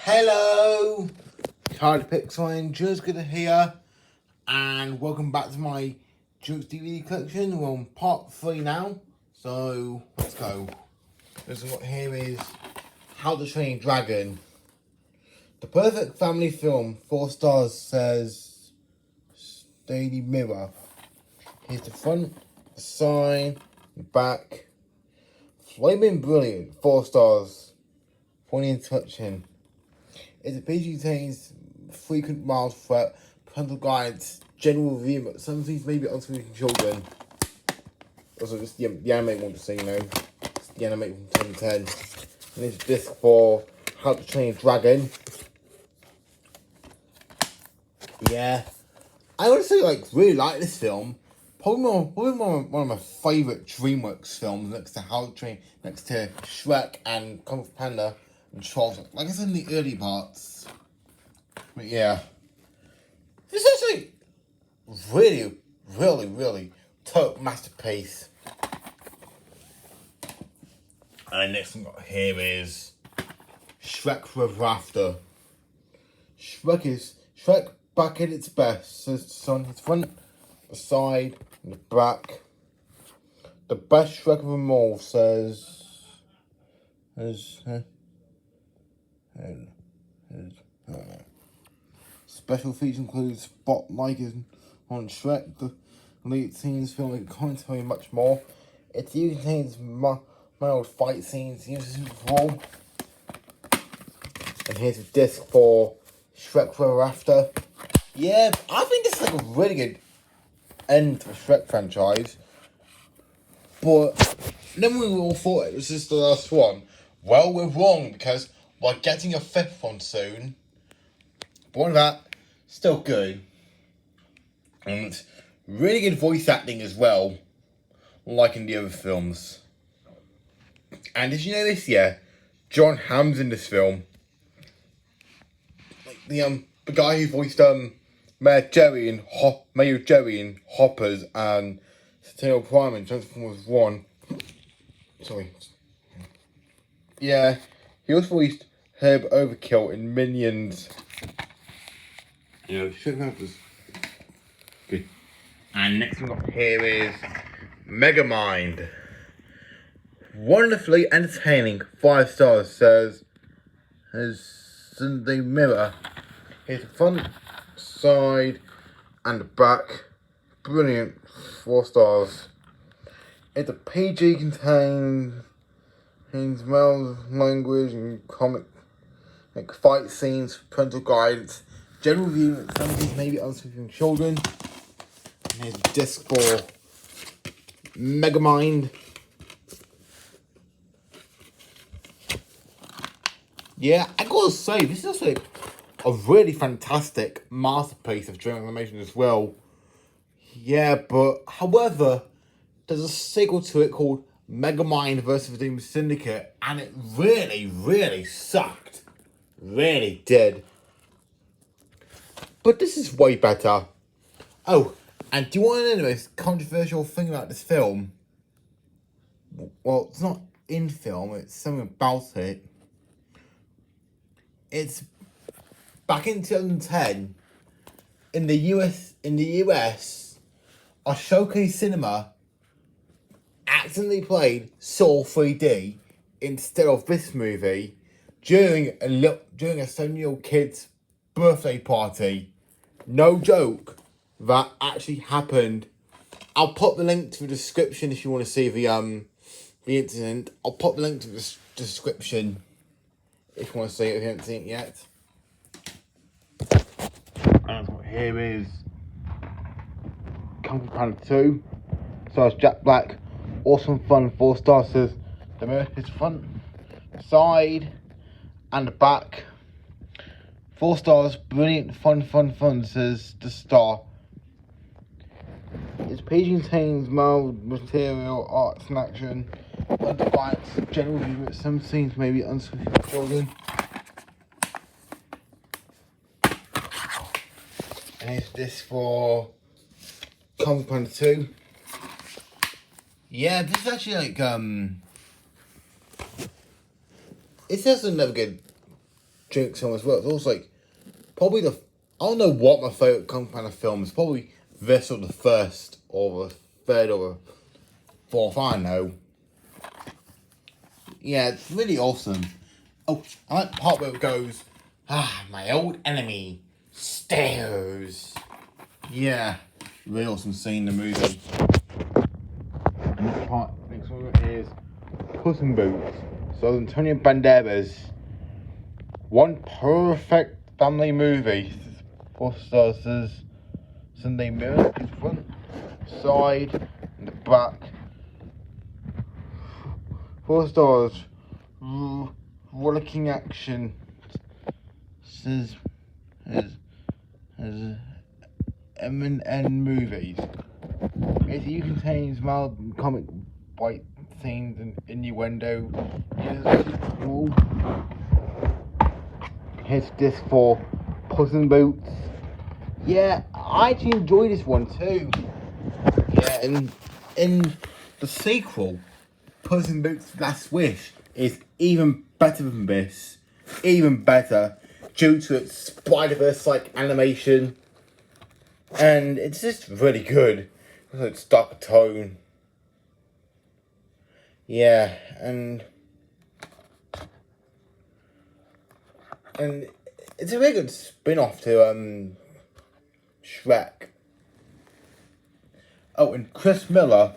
Hello, Card Pixel just good to hear, and welcome back to my DreamWorks DVD collection. We're on part 3 now, so let's go. This is what here is How to Train Your Dragon. The perfect family film, 4 stars, says Daily Mirror. Here's the front, the side, the back. Flaming brilliant, 4 stars. Funny and touching. It's a PG contains frequent mild threat, parental guidance, general review, but some things may be unsuitable for children. Also, just the anime one, just so you know. It's the anime from 2010. And there's a disc for How to Train Your Dragon. Yeah. I honestly really like this film. Probably one of my favourite DreamWorks films next to next to Shrek and Kung Fu Panda and Trolls. Like I said in the early parts. But yeah. This is actually really total masterpiece. And next thing got here is Shrek Forever After. Shrek back at its best. So it's on his front, the side, and the back. The best Shrek of them all, says special features include spotlighting on Shrek, the lead scenes, filming commentary, and much more. It even contains mild fight scenes used before. And here's a disc for Shrek Forever After. Yeah, I think this is like a really good end to the Shrek franchise. But then we all thought it was just the last one. Well, we're wrong, because we're getting a 5th one soon. But one of that, still good. And really good voice acting as well, like in the other films. And did you know this? Yeah, John Hamm's in this film. Like the guy who voiced Mayor Jerry in Hoppers and Centennial Prime in Transformers 1. Sorry. Yeah, he also voiced Herb Overkill in Minions. Yeah, shouldn't have this. Good. And next one up here is Megamind. Wonderfully entertaining, 5 stars, says Sunday Mirror. Here's the front, side, and the back. Brilliant, 4 stars. It's a PG contains male language and comic fight scenes, parental guidance, general review, some things maybe unsuitable for children. And here's a disc for Megamind. Yeah, I gotta say, this is also a really fantastic masterpiece of DreamWorks animation as well. Yeah, but however, there's a sequel to it called Megamind vs. the Doom Syndicate, and it really sucked. Really did. But this is way better. Oh, and do you want to know the most controversial thing about this film? Well, it's not in film, it's something about it. It's back in 2010, in the US, a showcase cinema accidentally played Saw 3D instead of this movie during a 7-year-old kid's birthday party. No joke, that actually happened. I'll put the link to the description if you want to see the incident. I'll put the link to the description if you want to see it if you haven't seen it yet. And here is Kung Fu Panda 2. So it's Jack Black. Awesome fun, 4 stars, says the mirror, his front, side, and the back. 4 stars, brilliant, fun, says the star. Its page contains mild material, arts and action, underbites, general view, some scenes may be unsuitable for children. And here's this for Kung Fu Panda 2. Yeah, this is actually this has another good DreamWorks film as well. It's also like probably I don't know what my favourite kind of film is. Probably this or the first or the third or the fourth. I don't know. Yeah, it's really awesome. Oh, I like the part where it goes, my old enemy, stairs. Yeah, really awesome scene in the movie. And the part next one is Puss in Boots. So Antonio Banderas. One perfect family movie. Four stars says Sunday mirror in front, side, and the back. 4 stars. Rollicking action. Says as M&N movies. It contains mild comic bite scenes and innuendo. Here's disc for Puss in Boots. Yeah, I actually enjoyed this one too. Yeah, and in the sequel, Puss in Boots' Last Wish is even better than this. Even better due to its Spider-Verse-like animation. And it's just really good. It's dark tone. Yeah, and it's a really good spin-off to Shrek. Oh, and Chris Miller,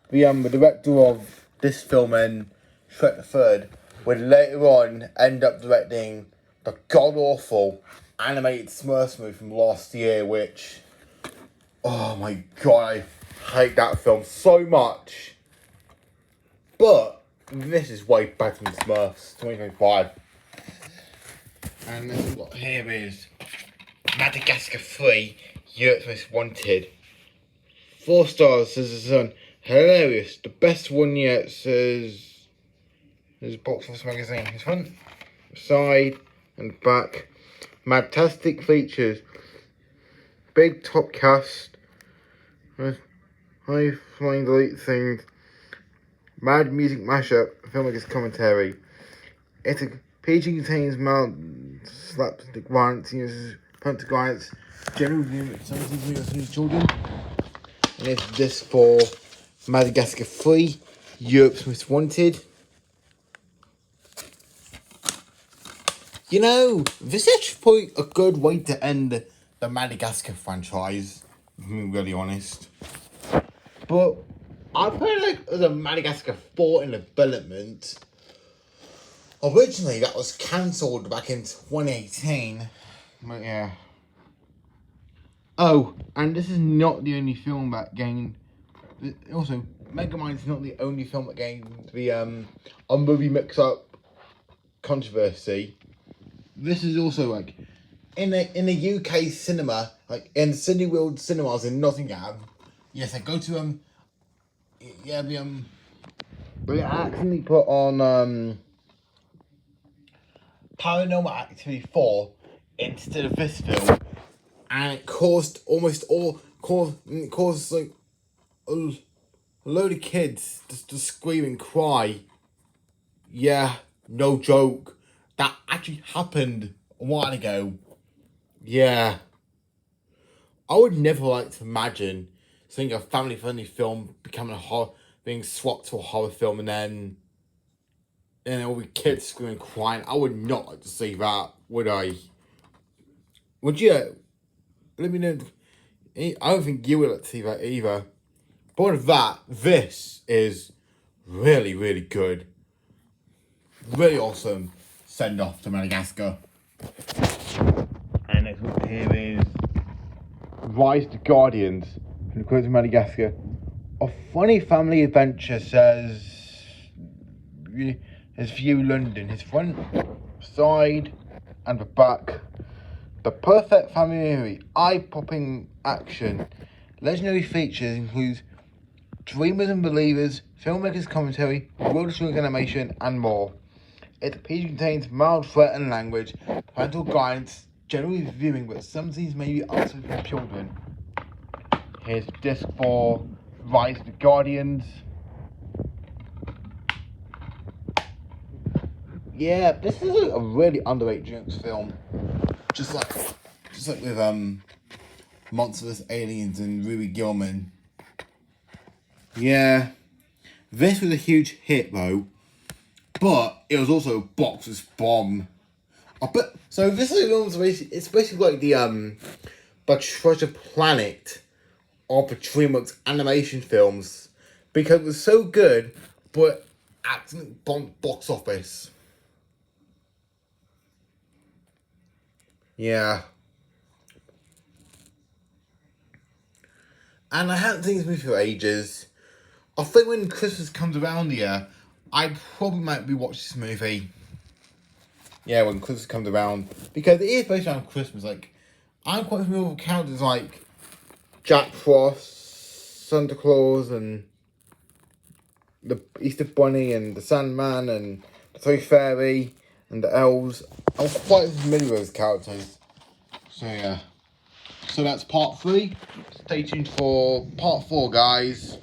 the director of this film and Shrek the Third, would later on end up directing the god-awful animated Smurfs movie from last year, which, oh my god, I hate that film so much. But this is way better than Smurfs 2025. And this is what here is Madagascar 3, Europe's Most Wanted. 4 stars, says the Sun. Hilarious. The best one yet, says Box Office Magazine. His front, side, and back. Fantastic features. Big top cast. High flying delete things. Mad music mashup. Filmmakers commentary. It's a PG contains mild slapstick violence, uses punch violence, general view of some videos children. And it's this for Madagascar 3, Europe's Most Wanted. You know, this is probably a good way to end the Madagascar franchise, if I'm really honest. But I feel like there's a Madagascar 4 in development. Originally, that was cancelled back in 2018. But yeah. Oh, and this is not the only film that gained. Also, Megamind is not the only film that gained the a movie mix-up controversy. This is also like in a UK cinema, like in Sydney World Cinemas in Nottingham. Yes, I go to they accidentally put on Paranormal Activity 4 instead of this film, and it caused like a load of kids to scream and cry. Yeah, no joke. That actually happened a while ago. Yeah. I would never like to imagine seeing a family-friendly film becoming being swapped to a horror film and then all the kids screaming and crying. I would not like to see that, would I? Would you? Let me know. I don't think you would like to see that either. But with that, this is really, really good. Really awesome send-off to Madagascar. And next one here is Rise to Guardians from the Queen of Madagascar. A funny family adventure, says his View London. His front, side, and the back. The perfect family movie. Eye-popping action. Legendary features includes dreamers and believers, filmmakers commentary, world-destroying animation, and more. It contains mild threat and language, parental guidance, generally viewing, but some scenes may be also for children. Here's disc for Rise of the Guardians. yeah, this is a really underrated DreamWorks film. Just like with Monster vs. Aliens and Ruby Gilman. Yeah, this was a huge hit though, but it was also a box office bomb. So this is basically like the Treasure Planet of the DreamWorks animation films, because it was so good, but accidentally bombed box office. Yeah. And I haven't seen this movie for ages. I think when Christmas comes around here, I probably might rewatch this movie. Yeah, when Christmas comes around. Because it is based around Christmas. Like, I'm quite familiar with characters like Jack Frost, Santa Claus, and the Easter Bunny, and the Sandman, and the Tooth Fairy, and the elves. I'm quite familiar with those characters. So, yeah. So that's part 3. Stay tuned for part 4, guys.